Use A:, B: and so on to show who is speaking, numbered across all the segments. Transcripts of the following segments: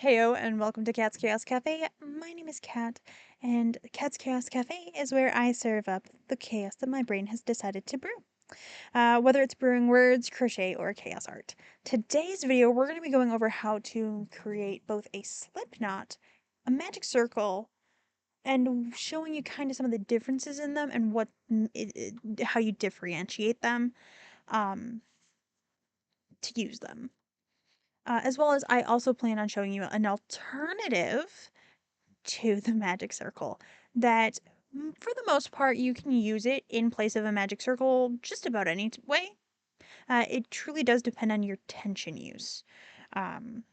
A: Heyo, and welcome to Cat's Chaos Cafe. My name is Kat, and Cat's Chaos Cafe is where I serve up the chaos that my brain has decided to brew. Whether it's brewing words, crochet, or chaos art. Today's video, we're going to be going over how to create both a slip knot, a magic circle, and showing you kind of some of the differences in them and how you differentiate them to use them. As well as I also plan on showing you an alternative to the magic circle that for the most part you can use it in place of a magic circle just about any way. It truly does depend on your tension use. Um,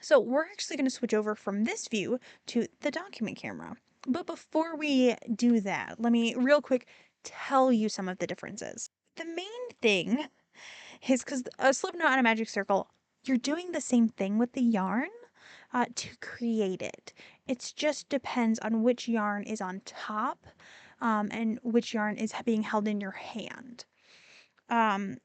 A: so we're actually going to switch over from this view to the document camera. But before we do that, let me real quick tell you some of the differences. The main thing is because a slip knot and a magic circle, you're doing the same thing with the yarn to create it. It just depends on which yarn is on top and which yarn is being held in your hand. And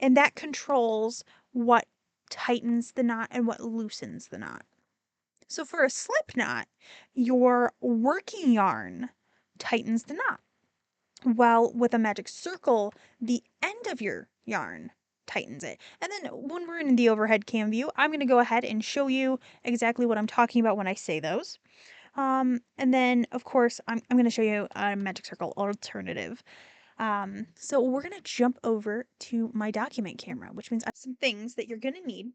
A: that controls what tightens the knot and what loosens the knot. So for a slip knot, your working yarn tightens the knot. While with a magic circle, the end of your yarn tightens it. And then when we're in the overhead cam view, I'm going to go ahead and show you exactly what I'm talking about when I say those. And then, of course, I'm going to show you a magic circle alternative. So we're going to jump over to my document camera, which means I have some things that you're going to need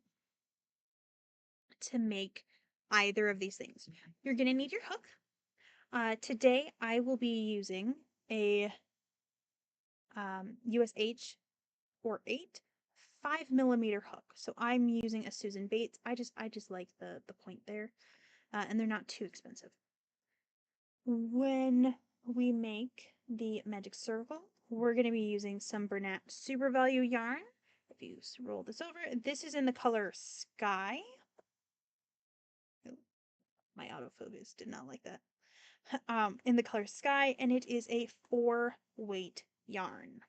A: to make either of these things. You're going to need your hook. Today, I will be using a USH or 8 5mm hook. So I'm using a Susan Bates. I just like the point there, and they're not too expensive. When we make the magic circle, we're going to be using some Bernat Super Value yarn. If you roll this over, this is in the color Sky. Oh, my autofocus did not like that. In the color Sky, and it is a 4-weight yarn.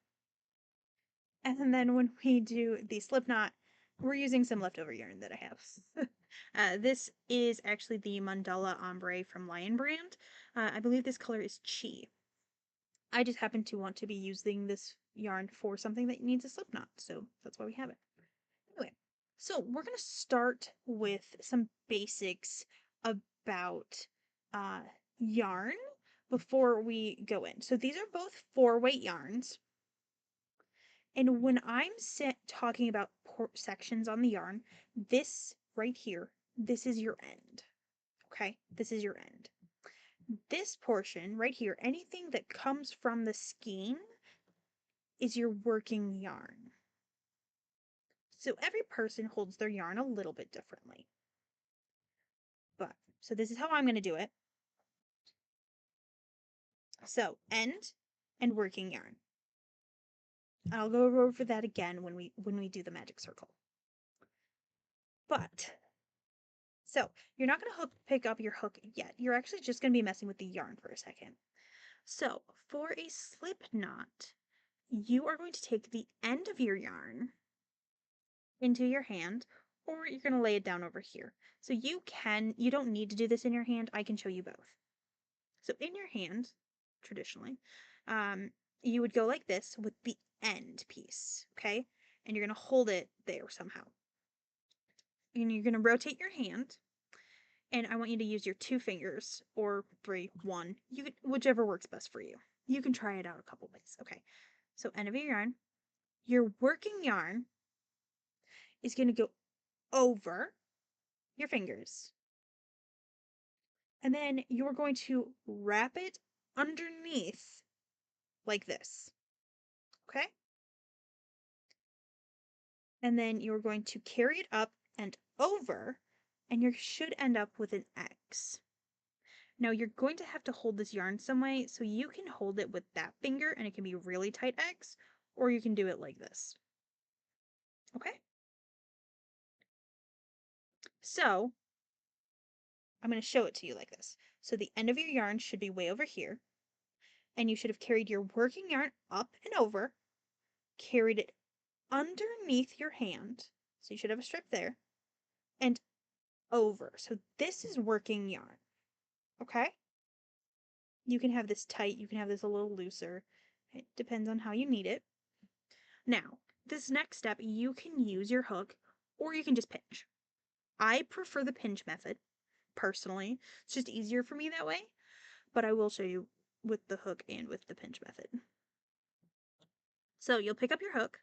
A: And then when we do the slip knot, we're using some leftover yarn that I have. This is actually the Mandala Ombre from Lion Brand. I believe this color is Chi. I just happen to want to be using this yarn for something that needs a slip knot, so that's why we have it. Anyway, so we're going to start with some basics about yarn before we go in. So these are both 4-weight yarns. And when I'm talking about sections on the yarn, this right here, this is your end. Okay, this is your end. This portion right here, anything that comes from the skein is your working yarn. So every person holds their yarn a little bit differently. So this is how I'm going to do it. So end and working yarn. I'll go over that again when we do the magic circle. So you're not going to pick up your hook yet. You're actually just going to be messing with the yarn for a second. So for a slip knot, you are going to take the end of your yarn into your hand, or you're going to lay it down over here. So you don't need to do this in your hand. I can show you both. So in your hand, traditionally, you would go like this with the end piece, okay? And you're going to hold it there somehow. And you're going to rotate your hand, and I want you to use your 2 fingers, or 3, 1, whichever works best for you. You can try it out a couple ways. Okay, so end of your yarn. Your working yarn is going to go over your fingers, and then you're going to wrap it underneath like this, okay? And then you're going to carry it up and over, and you should end up with an X. Now you're going to have to hold this yarn some way, so you can hold it with that finger and it can be a really tight X, or you can do it like this. Okay? So I'm going to show it to you like this. So the end of your yarn should be way over here, and you should have carried your working yarn up and over, carried it underneath your hand, so you should have a strip there, over. So this is working yarn, okay? You can have this tight, you can have this a little looser. It depends on how you need it. Now, this next step, you can use your hook or you can just pinch. I prefer the pinch method, personally. It's just easier for me that way, but I will show you with the hook and with the pinch method. So you'll pick up your hook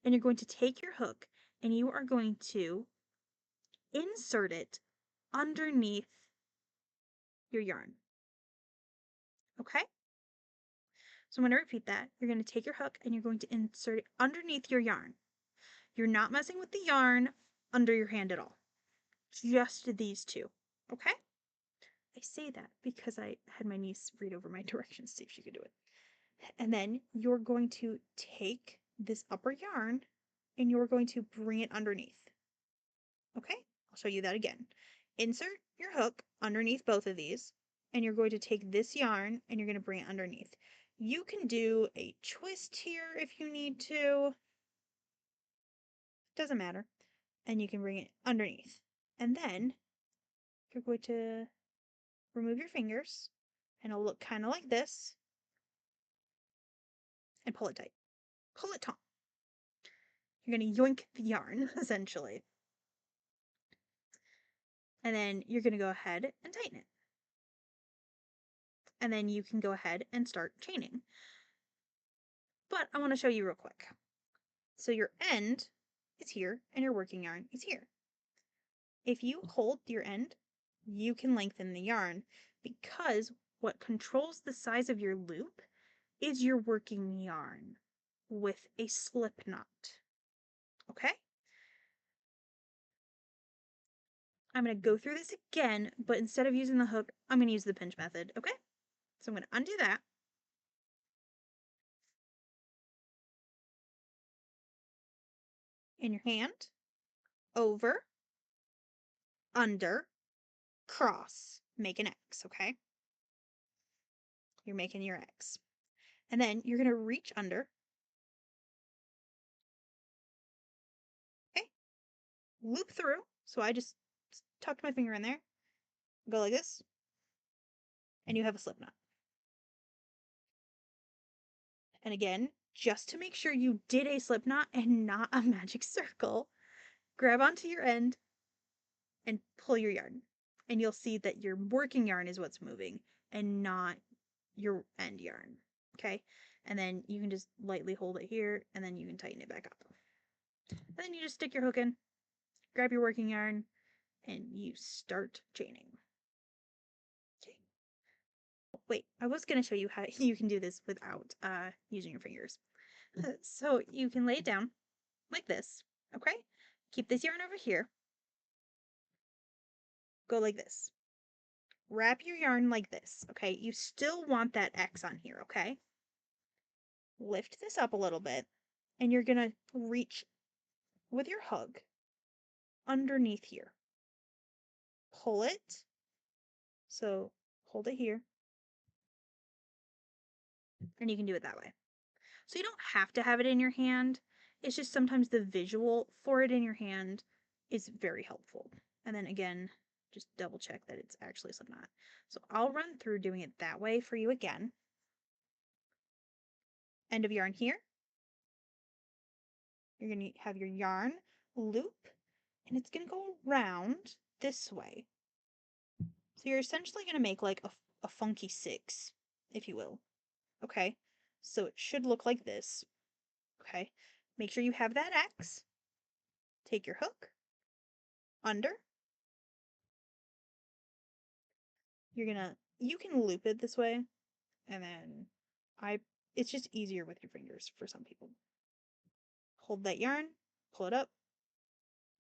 A: and you're going to take your hook and you are going to insert it underneath your yarn. Okay? So I'm going to repeat that. You're going to take your hook and you're going to insert it underneath your yarn. You're not messing with the yarn under your hand at all. Just these two. Okay? I say that because I had my niece read over my directions to see if she could do it. And then you're going to take this upper yarn and you're going to bring it underneath. Okay? I'll show you that again. Insert your hook underneath both of these, and you're going to take this yarn and you're going to bring it underneath. You can do a twist here if you need to. Doesn't matter. And you can bring it underneath. And then you're going to remove your fingers, and it'll look kind of like this, and pull it tight. Pull it taut. You're going to yoink the yarn, essentially. And then you're going to go ahead and tighten it. And then you can go ahead and start chaining. But I want to show you real quick. So your end is here and your working yarn is here. If you hold your end, you can lengthen the yarn because what controls the size of your loop is your working yarn with a slip knot. Okay? I'm going to go through this again, but instead of using the hook, I'm going to use the pinch method. Okay? So I'm going to undo that. In your hand, over, under, cross, make an X, okay? You're making your X. And then you're going to reach under. Okay? Loop through. So I just tucked my finger in there. Go like this. And you have a slip knot. And again, just to make sure you did a slip knot and not a magic circle, grab onto your end and pull your yarn. And you'll see that your working yarn is what's moving and not your end yarn. Okay? And then you can just lightly hold it here and then you can tighten it back up. And then you just stick your hook in, grab your working yarn, and you start chaining. Okay. Wait, I was going to show you how you can do this without using your fingers. So you can lay it down like this, okay? Keep this yarn over here. Go like this. Wrap your yarn like this, okay? You still want that X on here, okay? Lift this up a little bit, and you're going to reach with your hook underneath here. Pull it. So hold it here. And you can do it that way. So you don't have to have it in your hand. It's just sometimes the visual for it in your hand is very helpful. And then again, just double check that it's actually a slip knot. So I'll run through doing it that way for you again. End of yarn here. You're going to have your yarn loop, and it's going to go around this way. So you're essentially going to make like a funky six, if you will. Okay, so it should look like this. Okay, make sure you have that X. Take your hook, under. You can loop it this way, and then it's just easier with your fingers for some people. Hold that yarn, pull it up,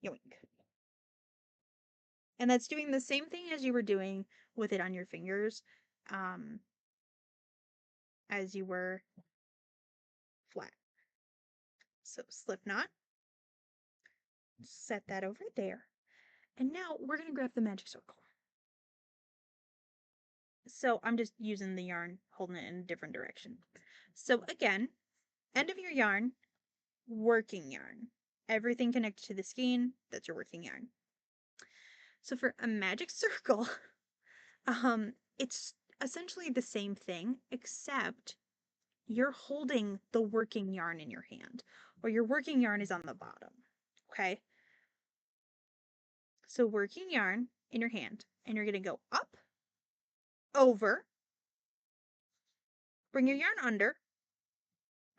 A: yoink. And that's doing the same thing as you were doing with it on your fingers, as you were flat. So slip knot, set that over there. And now we're going to grab the magic circle. So I'm just using the yarn, holding it in a different direction. So again, end of your yarn, working yarn. Everything connected to the skein, that's your working yarn. So for a magic circle, it's essentially the same thing, except you're holding the working yarn in your hand, or your working yarn is on the bottom. Okay? So working yarn in your hand, and you're going to go up, over, bring your yarn under.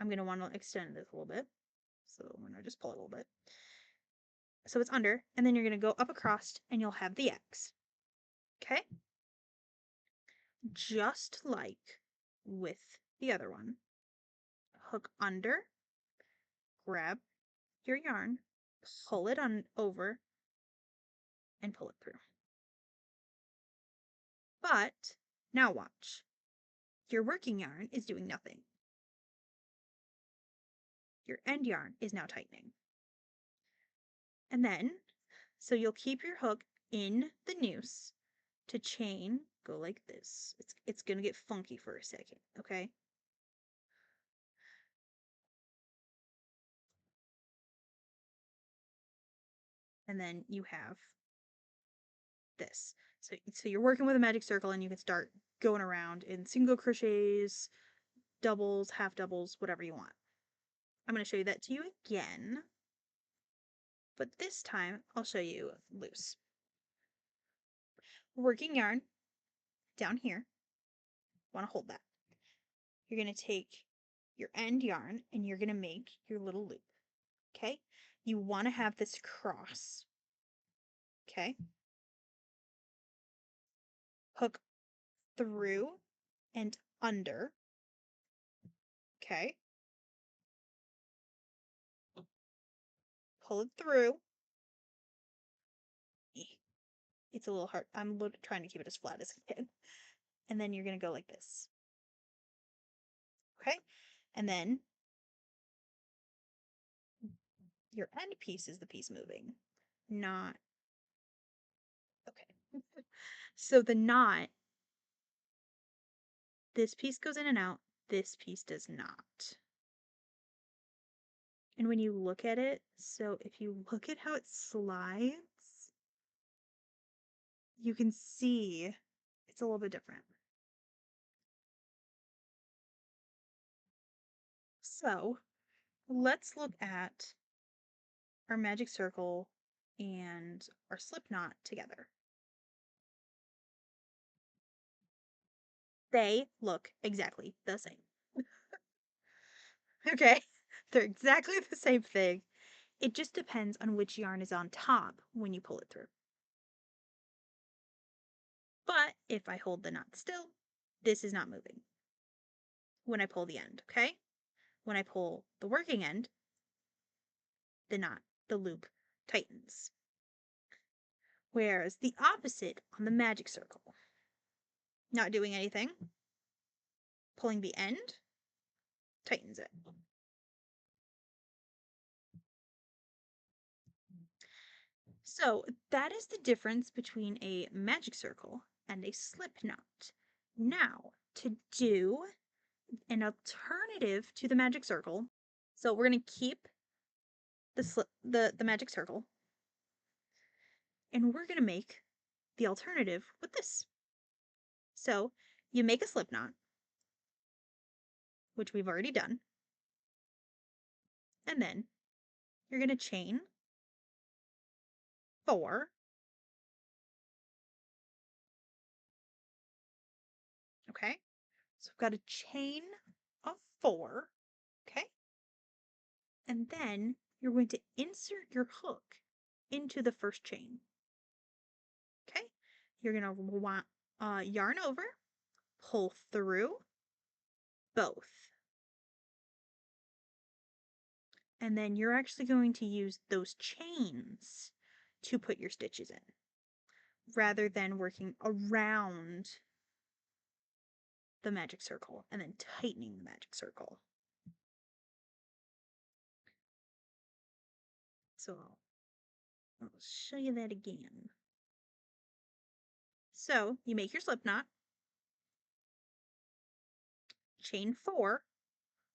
A: I'm going to want to extend this a little bit. So I'm going to just pull it a little bit. So it's under, and then you're going to go up across, and you'll have the X. Okay? Just like with the other one. Hook under, grab your yarn, pull it on over, and pull it through. But now watch. Your working yarn is doing nothing. Your end yarn is now tightening. And then, so you'll keep your hook in the noose to chain, go like this. It's going to get funky for a second, okay? And then you have this. So you're working with a magic circle, and you can start going around in single crochets, doubles, half doubles, whatever you want. I'm going to show you that to you again, but this time I'll show you loose. Working yarn down here, want to hold that. You're going to take your end yarn and you're going to make your little loop. Okay? You want to have this cross. Okay? Hook through and under. Okay? Pull it through. It's a little hard. I'm trying to keep it as flat as I can. And then you're going to go like this. Okay? And then your end piece is the piece moving, not. Okay. So the knot, this piece goes in and out, this piece does not. And when you look at it, so if you look at how it slides, you can see it's a little bit different. So let's look at our magic circle and our slip knot together. They look exactly the same. Okay, they're exactly the same thing. It just depends on which yarn is on top when you pull it through. But if I hold the knot still, this is not moving when I pull the end, okay? When I pull the working end, the knot, the loop tightens. Whereas the opposite on the magic circle, not doing anything, pulling the end, tightens it. So that is the difference between a magic circle and a slip knot. Now, to do an alternative to the magic circle, so we're going to keep the magic circle, and we're going to make the alternative with this. So you make a slip knot, which we've already done, and then you're going to chain 4, okay? So we've got a chain of 4, okay? And then you're going to insert your hook into the first chain, okay? You're going to yarn over, pull through both. And then you're actually going to use those chains to put your stitches in, rather than working around the magic circle and then tightening the magic circle. So I'll show you that again. So you make your slip knot, chain 4,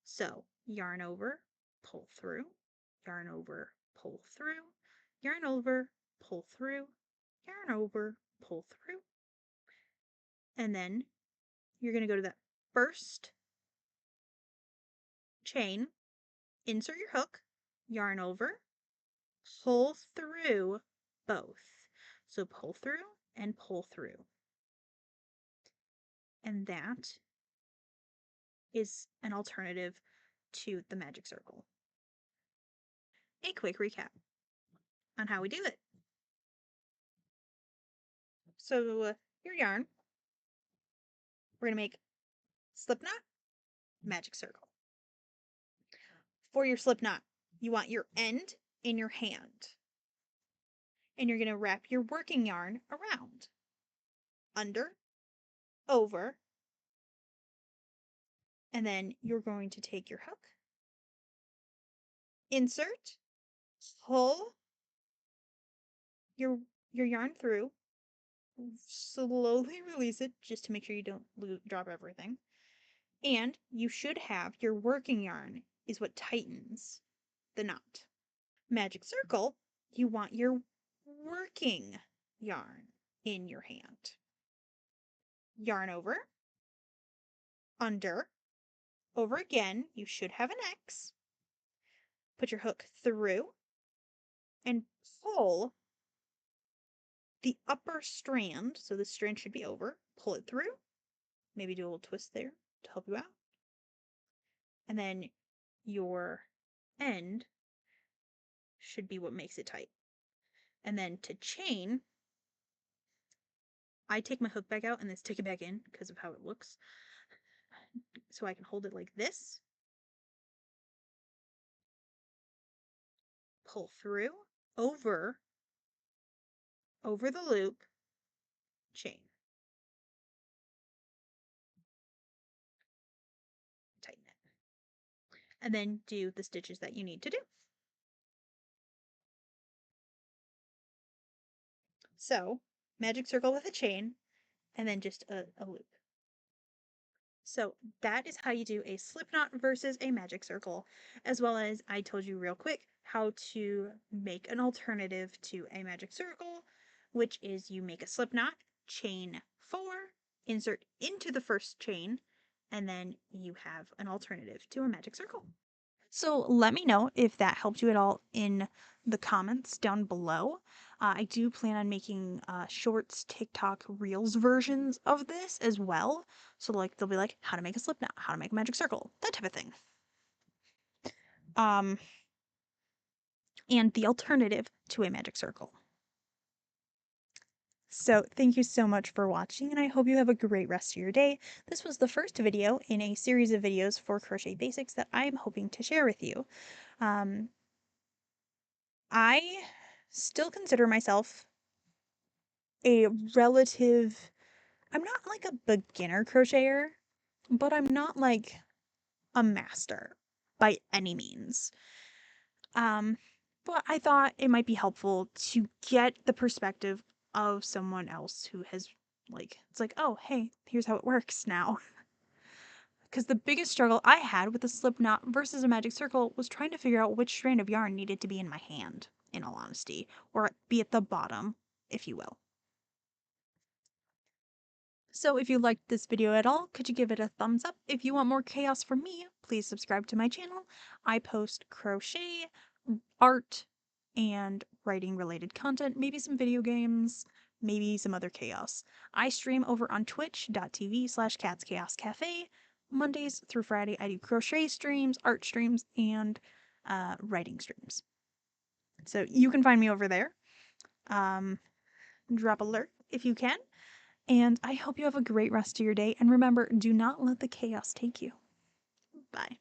A: so yarn over, pull through, yarn over, pull through, yarn over, pull through, yarn over, pull through, and then you're going to go to that first chain, insert your hook, yarn over, pull through both. So pull through and pull through. And that is an alternative to the magic circle. A quick recap on how we do it. So your yarn, we're going to make slip knot, magic circle. For your slip knot, you want your end in your hand. And you're going to wrap your working yarn around, under, over, and then you're going to take your hook, insert, pull your yarn through, slowly release it just to make sure you don't drop everything. And you should have your working yarn is what tightens the knot. Magic circle, you want your working yarn in your hand. Yarn over, under, over again, you should have an X. Put your hook through and pull the upper strand, so the strand should be over, pull it through, maybe do a little twist there to help you out. And then your end should be what makes it tight. And then to chain, I take my hook back out and then stick it back in because of how it looks. So I can hold it like this, pull through, over the loop, chain. Tighten it. And then do the stitches that you need to do. So, magic circle with a chain, and then just a loop. So that is how you do a slip knot versus a magic circle, as well as I told you real quick how to make an alternative to a magic circle, which is you make a slip knot, chain 4, insert into the first chain, and then you have an alternative to a magic circle. So let me know if that helped you at all in the comments down below. I do plan on making shorts, TikTok, Reels versions of this as well. So like they'll be like how to make a slip knot, how to make a magic circle, that type of thing. And the alternative to a magic circle. So thank you so much for watching, and I hope you have a great rest of your day. This was the first video in a series of videos for Crochet Basics that I'm hoping to share with you. I still consider myself a relative, I'm not like a beginner crocheter, but I'm not like a master by any means. But I thought it might be helpful to get the perspective of someone else who has it's like, oh, hey, here's how it works now. Because the biggest struggle I had with a slip knot versus a magic circle was trying to figure out which strand of yarn needed to be in my hand, in all honesty, or be at the bottom, if you will. So if you liked this video at all, could you give it a thumbs up? If you want more chaos from me, please subscribe to my channel. I post crochet, art, and writing related content, maybe some video games, maybe some other chaos. I stream over on twitch.tv/KatsChaosCafe. Mondays through Friday, I do crochet streams, art streams, and writing streams. So you can find me over there. Drop a lurk if you can. And I hope you have a great rest of your day. And remember, do not let the chaos take you. Bye.